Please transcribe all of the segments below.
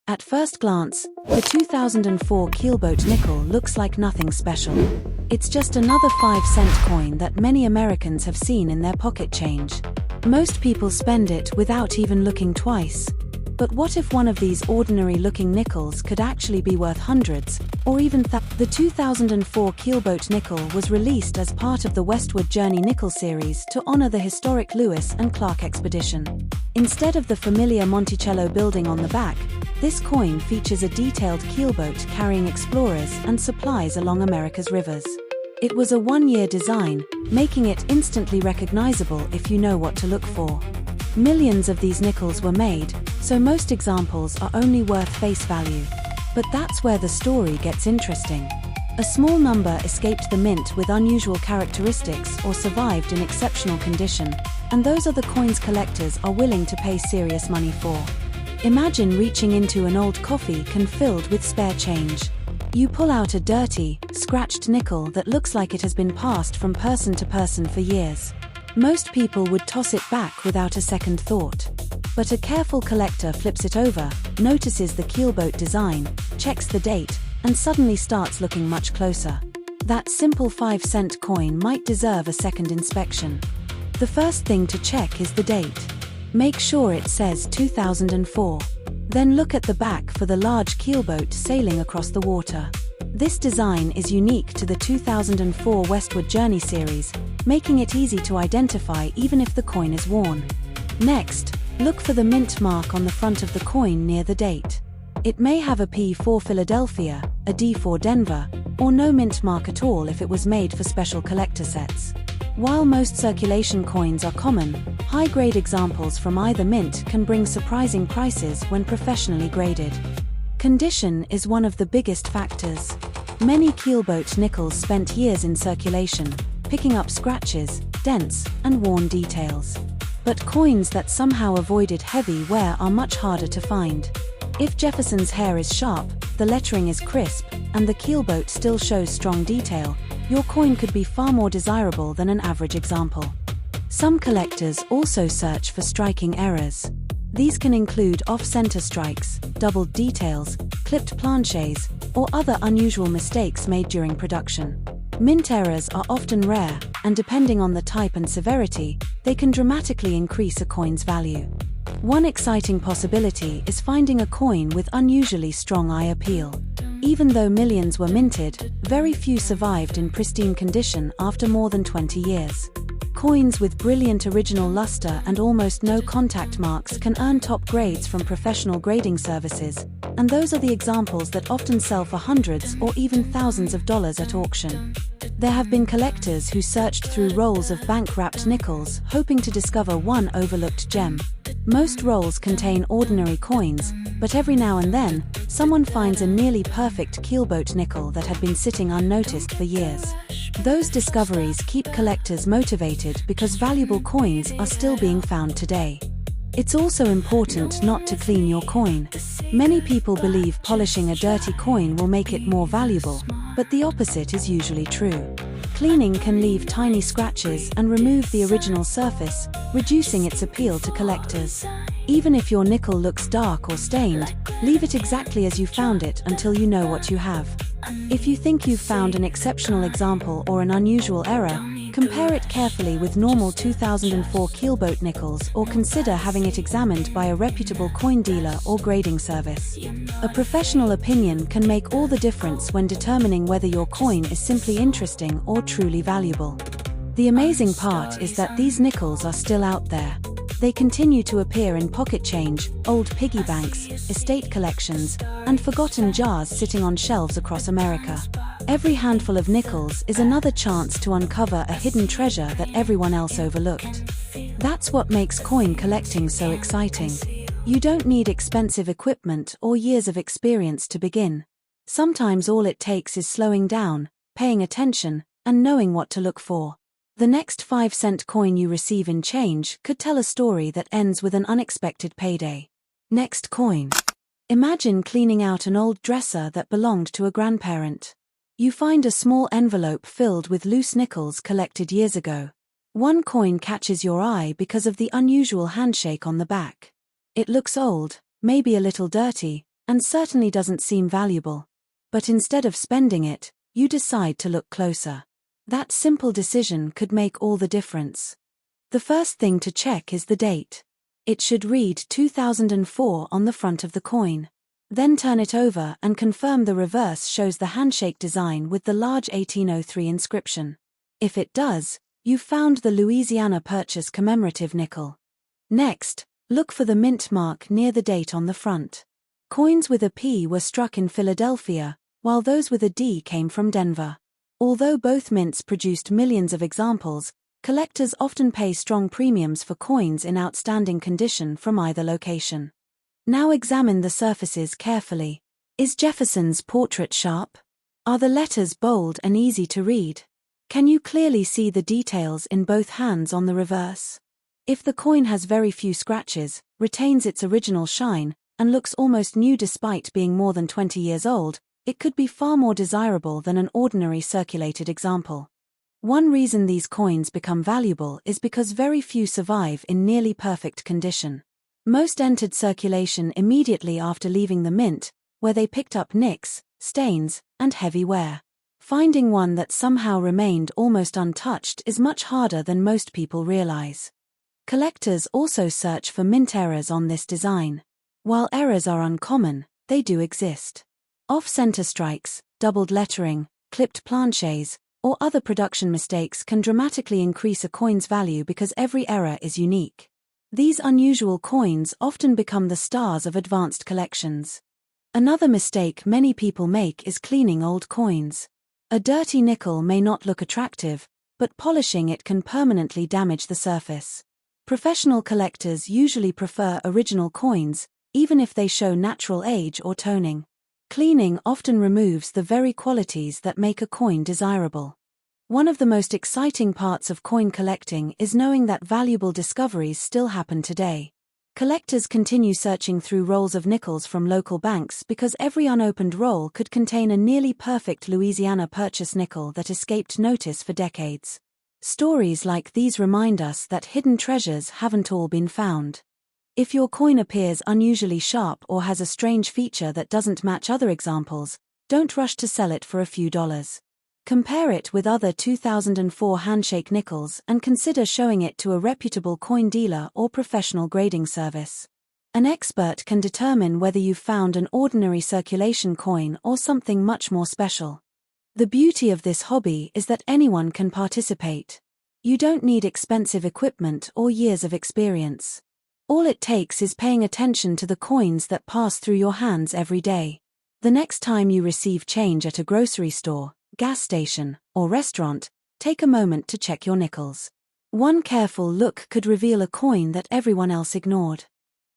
At first glance, the 2004 Keelboat Nickel looks like nothing special. It's just another 5-cent coin that many Americans have seen in their pocket change. Most people spend it without even looking twice. But what if one of these ordinary-looking nickels could actually be worth hundreds, or even The 2004 Keelboat Nickel was released as part of the Westward Journey nickel series to honor the historic Lewis and Clark expedition. Instead of the familiar Monticello building on the back, this coin features a detailed keelboat carrying explorers and supplies along America's rivers. It was a one-year design, making it instantly recognizable if you know what to look for. Millions of these nickels were made, so most examples are only worth face value. But that's where the story gets interesting. A small number escaped the mint with unusual characteristics or survived in exceptional condition, and those are the coins collectors are willing to pay serious money for. Imagine reaching into an old coffee can filled with spare change. You pull out a dirty, scratched nickel that looks like it has been passed from person to person for years. Most people would toss it back without a second thought. But a careful collector flips it over, notices the keelboat design, checks the date, and suddenly starts looking much closer. That simple 5-cent coin might deserve a second inspection. The first thing to check is the date. Make sure it says 2004. Then look at the back for the large keelboat sailing across the water. This design is unique to the 2004 Westward Journey series, making it easy to identify even if the coin is worn. Next, look for the mint mark on the front of the coin near the date. It may have a P for Philadelphia, a D for Denver, or no mint mark at all if it was made for special collector sets. While most circulation coins are common, high-grade examples from either mint can bring surprising prices when professionally graded. Condition is one of the biggest factors. Many keelboat nickels spent years in circulation, picking up scratches, dents, and worn details. But coins that somehow avoided heavy wear are much harder to find. If Jefferson's hair is sharp, the lettering is crisp, and the keelboat still shows strong detail, your coin could be far more desirable than an average example. Some collectors also search for striking errors. These can include off-center strikes, doubled details, clipped planchets, or other unusual mistakes made during production. Mint errors are often rare, and depending on the type and severity, they can dramatically increase a coin's value. One exciting possibility is finding a coin with unusually strong eye appeal. Even though millions were minted, very few survived in pristine condition after more than 20 years. Coins with brilliant original luster and almost no contact marks can earn top grades from professional grading services, and those are the examples that often sell for hundreds or even thousands of dollars at auction. There have been collectors who searched through rolls of bank-wrapped nickels hoping to discover one overlooked gem. Most rolls contain ordinary coins, but every now and then, someone finds a nearly perfect keelboat nickel that had been sitting unnoticed for years. Those discoveries keep collectors motivated because valuable coins are still being found today. It's also important not to clean your coin. Many people believe polishing a dirty coin will make it more valuable, but the opposite is usually true. Cleaning can leave tiny scratches and remove the original surface, reducing its appeal to collectors. Even if your nickel looks dark or stained, leave it exactly as you found it until you know what you have. If you think you've found an exceptional example or an unusual error, compare it carefully with normal 2004 keelboat nickels or consider having it examined by a reputable coin dealer or grading service. A professional opinion can make all the difference when determining whether your coin is simply interesting or truly valuable. The amazing part is that these nickels are still out there. They continue to appear in pocket change, old piggy banks, estate collections, and forgotten jars sitting on shelves across America. Every handful of nickels is another chance to uncover a hidden treasure that everyone else overlooked. That's what makes coin collecting so exciting. You don't need expensive equipment or years of experience to begin. Sometimes all it takes is slowing down, paying attention, and knowing what to look for. The next 5-cent coin you receive in change could tell a story that ends with an unexpected payday. Next coin. Imagine cleaning out an old dresser that belonged to a grandparent. You find a small envelope filled with loose nickels collected years ago. One coin catches your eye because of the unusual handshake on the back. It looks old, maybe a little dirty, and certainly doesn't seem valuable. But instead of spending it, you decide to look closer. That simple decision could make all the difference. The first thing to check is the date. It should read 2004 on the front of the coin. Then turn it over and confirm the reverse shows the handshake design with the large 1803 inscription. If it does, you've found the Louisiana Purchase commemorative nickel. Next, look for the mint mark near the date on the front. Coins with a P were struck in Philadelphia, while those with a D came from Denver. Although both mints produced millions of examples, collectors often pay strong premiums for coins in outstanding condition from either location. Now examine the surfaces carefully. Is Jefferson's portrait sharp? Are the letters bold and easy to read? Can you clearly see the details in both hands on the reverse? If the coin has very few scratches, retains its original shine, and looks almost new despite being more than 20 years old, it could be far more desirable than an ordinary circulated example. One reason these coins become valuable is because very few survive in nearly perfect condition. Most entered circulation immediately after leaving the mint, where they picked up nicks, stains, and heavy wear. Finding one that somehow remained almost untouched is much harder than most people realize. Collectors also search for mint errors on this design. While errors are uncommon, they do exist. Off-center strikes, doubled lettering, clipped planchets, or other production mistakes can dramatically increase a coin's value because every error is unique. These unusual coins often become the stars of advanced collections. Another mistake many people make is cleaning old coins. A dirty nickel may not look attractive, but polishing it can permanently damage the surface. Professional collectors usually prefer original coins, even if they show natural age or toning. Cleaning often removes the very qualities that make a coin desirable. One of the most exciting parts of coin collecting is knowing that valuable discoveries still happen today. Collectors continue searching through rolls of nickels from local banks because every unopened roll could contain a nearly perfect Louisiana Purchase nickel that escaped notice for decades. Stories like these remind us that hidden treasures haven't all been found. If your coin appears unusually sharp or has a strange feature that doesn't match other examples, don't rush to sell it for a few dollars. Compare it with other 2004 Handshake nickels and consider showing it to a reputable coin dealer or professional grading service. An expert can determine whether you've found an ordinary circulation coin or something much more special. The beauty of this hobby is that anyone can participate. You don't need expensive equipment or years of experience. All it takes is paying attention to the coins that pass through your hands every day. The next time you receive change at a grocery store, gas station, or restaurant, take a moment to check your nickels. One careful look could reveal a coin that everyone else ignored.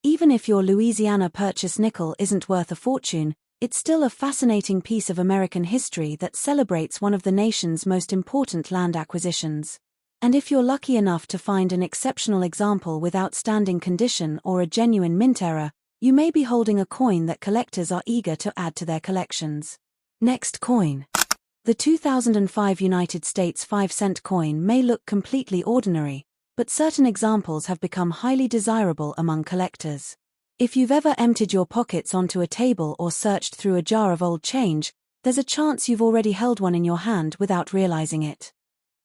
Even if your Louisiana Purchase nickel isn't worth a fortune, it's still a fascinating piece of American history that celebrates one of the nation's most important land acquisitions. And if you're lucky enough to find an exceptional example with outstanding condition or a genuine mint error, you may be holding a coin that collectors are eager to add to their collections. Next coin. The 2005 United States 5-cent coin may look completely ordinary, but certain examples have become highly desirable among collectors. If you've ever emptied your pockets onto a table or searched through a jar of old change, there's a chance you've already held one in your hand without realizing it.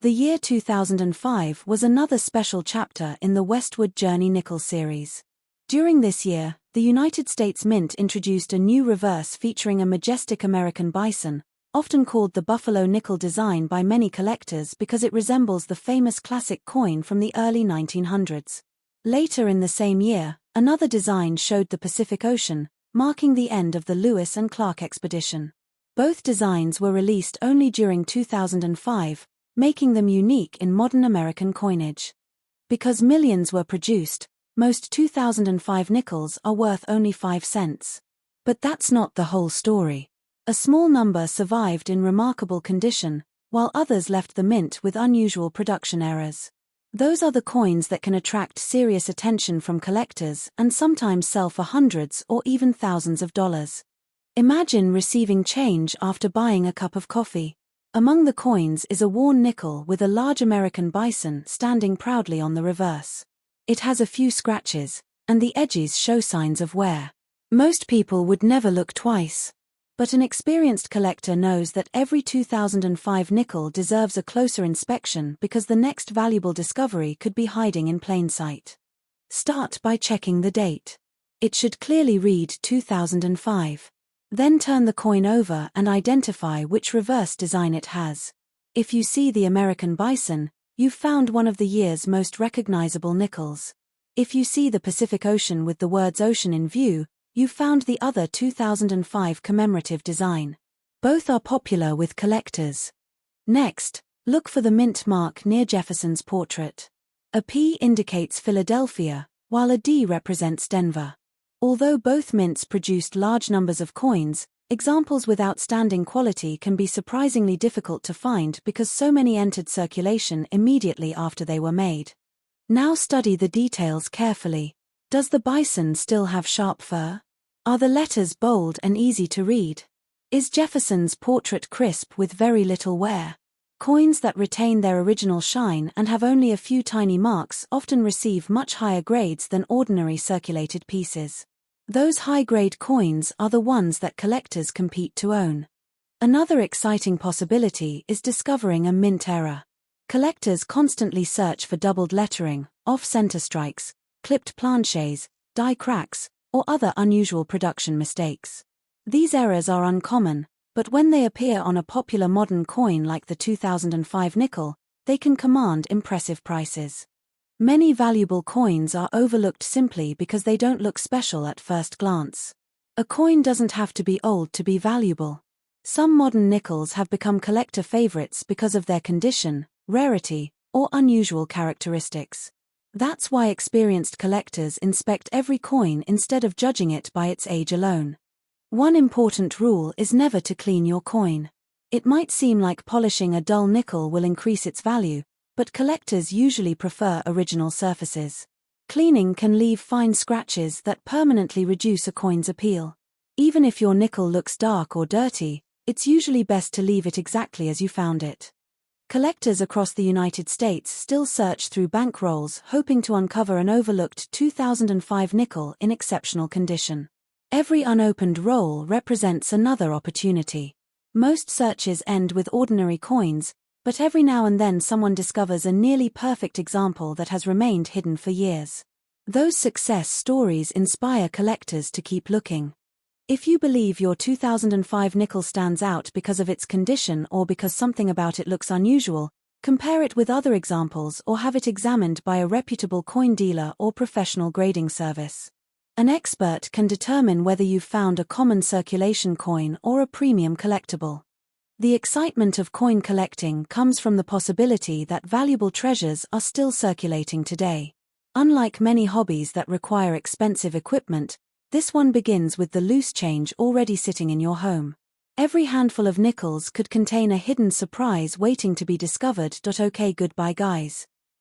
The year 2005 was another special chapter in the Westward Journey nickel series. During this year, the United States Mint introduced a new reverse featuring a majestic American bison, often called the Buffalo nickel design by many collectors because it resembles the famous classic coin from the early 1900s. Later in the same year, another design showed the Pacific Ocean, marking the end of the Lewis and Clark expedition. Both designs were released only during 2005, making them unique in modern American coinage. Because millions were produced, most 2005 nickels are worth only 5 cents. But that's not the whole story. A small number survived in remarkable condition, while others left the mint with unusual production errors. Those are the coins that can attract serious attention from collectors and sometimes sell for hundreds or even thousands of dollars. Imagine receiving change after buying a cup of coffee. Among the coins is a worn nickel with a large American bison standing proudly on the reverse. It has a few scratches, and the edges show signs of wear. Most people would never look twice. But an experienced collector knows that every 2005 nickel deserves a closer inspection because the next valuable discovery could be hiding in plain sight. Start by checking the date. It should clearly read 2005. Then turn the coin over and identify which reverse design it has. If you see the American bison, you've found one of the year's most recognizable nickels. If you see the Pacific Ocean with the words ocean in view, you've found the other 2005 commemorative design. Both are popular with collectors. Next, look for the mint mark near Jefferson's portrait. A P indicates Philadelphia, while a D represents Denver. Although both mints produced large numbers of coins, examples with outstanding quality can be surprisingly difficult to find because so many entered circulation immediately after they were made. Now study the details carefully. Does the bison still have sharp fur? Are the letters bold and easy to read? Is Jefferson's portrait crisp with very little wear? Coins that retain their original shine and have only a few tiny marks often receive much higher grades than ordinary circulated pieces. Those high-grade coins are the ones that collectors compete to own. Another exciting possibility is discovering a mint error. Collectors constantly search for doubled lettering, off-center strikes, clipped planchets, die cracks, or other unusual production mistakes. These errors are uncommon, but when they appear on a popular modern coin like the 2005 nickel, they can command impressive prices. Many valuable coins are overlooked simply because they don't look special at first glance. A coin doesn't have to be old to be valuable. Some modern nickels have become collector favorites because of their condition, rarity, or unusual characteristics. That's why experienced collectors inspect every coin instead of judging it by its age alone. One important rule is never to clean your coin. It might seem like polishing a dull nickel will increase its value, but collectors usually prefer original surfaces. Cleaning can leave fine scratches that permanently reduce a coin's appeal. Even if your nickel looks dark or dirty, it's usually best to leave it exactly as you found it. Collectors across the United States still search through bank rolls hoping to uncover an overlooked 2005 nickel in exceptional condition. Every unopened roll represents another opportunity. Most searches end with ordinary coins, but every now and then someone discovers a nearly perfect example that has remained hidden for years. Those success stories inspire collectors to keep looking. If you believe your 2005 nickel stands out because of its condition or because something about it looks unusual, compare it with other examples or have it examined by a reputable coin dealer or professional grading service. An expert can determine whether you've found a common circulation coin or a premium collectible. The excitement of coin collecting comes from the possibility that valuable treasures are still circulating today. Unlike many hobbies that require expensive equipment, this one begins with the loose change already sitting in your home. Every handful of nickels could contain a hidden surprise waiting to be discovered. Okay, goodbye guys.